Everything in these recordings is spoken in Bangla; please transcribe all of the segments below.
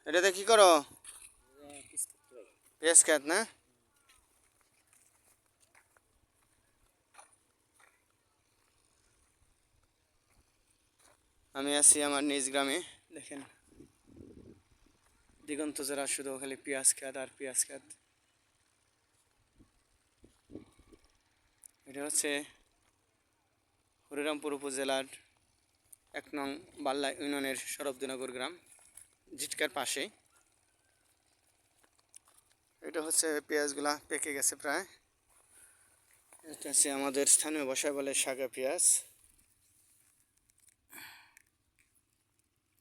এটাতে কি করো? পেঁয়াজ খেত না? আমি আছি আমার নিজ গ্রামে। দেখেন দিগন্ত যারা শুধু খালি পেঁয়াজ খেত আর পেঁয়াজ খেত। এটা হচ্ছে হরিরামপুর উপজেলার ১ নং বাল্লা ইউনিয়নের শরফদিনগর গ্রাম, জিটকার পাশে। এটা হচ্ছে পেঁয়াজগুলা পেকে গেছে প্রায়। এটা হচ্ছে আমাদের স্থানীয় ভাষায় বলে শাগা পেঁয়াজ,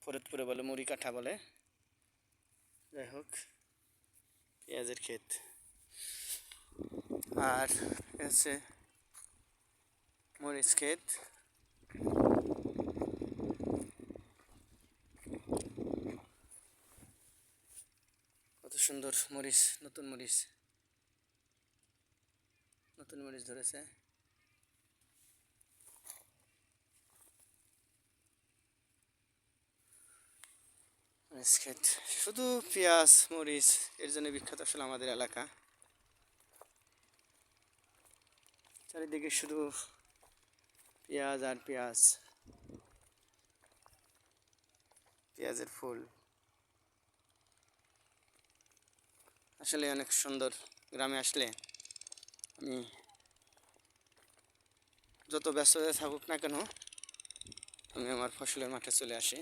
ফরিদপুরে বলে মুড়ি কাঠা বলে। যাই হোক, পেঁয়াজের ক্ষেত। আর হচ্ছে মরিচ ক্ষেত। কত সুন্দর মরিচ, নতুন মরিচ ধরেছে। মরিচ ক্ষেত, শুধু পেঁয়াজ মরিচ, এর জন্য বিখ্যাত আসলে আমাদের এলাকা। চারিদিকে শুধু পেঁয়াজ আর পেঁয়াজ, পেঁয়াজের ফুল। আসলে অনেক সুন্দর। গ্রামে আসলে আমি যত ব্যস্ততা থাকুক না কেন, আমি আমার ফসলের মাঠে চলে আসি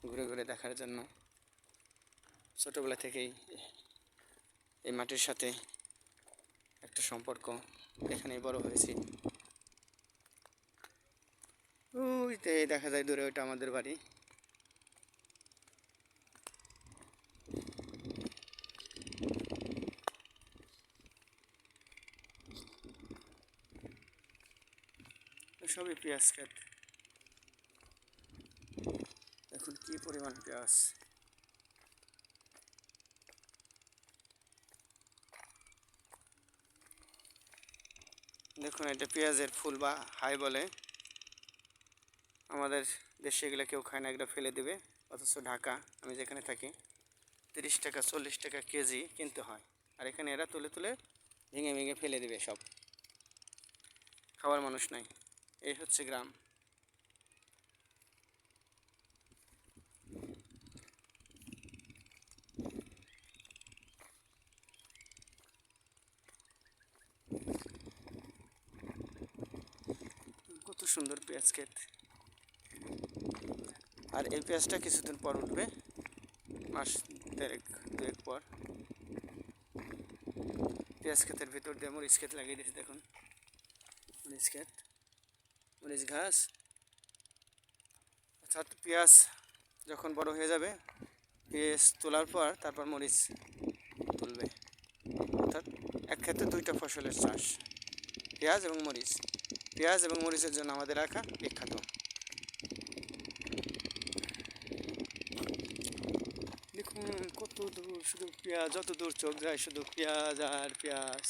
ঘুরে ঘুরে দেখার জন্য। ছোটোবেলা থেকেই এই মাটির সাথে একটা সম্পর্ক, এখানেই বড় হয়েছি। ওইতে দেখা যায় দূরে, ওইটা আমাদের বাড়ি। সবই পেঁয়াজ ক্ষেত। এখন কি পরিমাণ পেঁয়াজ! দেখুন, এটা পেঁয়াজের ফুল বা হাই বলে। আমাদের দেশে এগুলো কেউ খায় না, এগুলো ফেলে দেবে। অথচ ঢাকা, আমি যেখানে থাকি, 30 টাকা 40 টাকা কেজি কিনতে হয়। আর এখানে এরা তুলে তুলে ভেঙে ভেঙে ফেলে দেবে সব। খাওয়ার মানুষ নাই। এই হচ্ছে গ্রাম। কত সুন্দর পেঁয়াজ ক্ষেত। আর এই পেঁয়াজটা কিছুদিন পর উঠবে, মাস দুয়েক পর। পেঁয়াজ ক্ষেতের ভিতর দিয়ে মরিচ ক্ষেত লাগিয়ে দিয়েছে। দেখুন, মরিচ ক্ষেত, মরিচ ঘাস। অর্থাৎ পেঁয়াজ যখন বড় হয়ে যাবে, পেঁয়াজ তোলার পর তারপর মরিচ তুলবে। অর্থাৎ এক ক্ষেত্রে দুইটা ফসলের চাষ, পেঁয়াজ এবং মরিচ। পেঁয়াজ এবং মরিচের জন্য আমাদের এলাকা বিখ্যাত। দেখুন কত দূর, শুধু পেঁয়াজ, যত দূর চোখ যায় শুধু পেঁয়াজ আর পেঁয়াজ।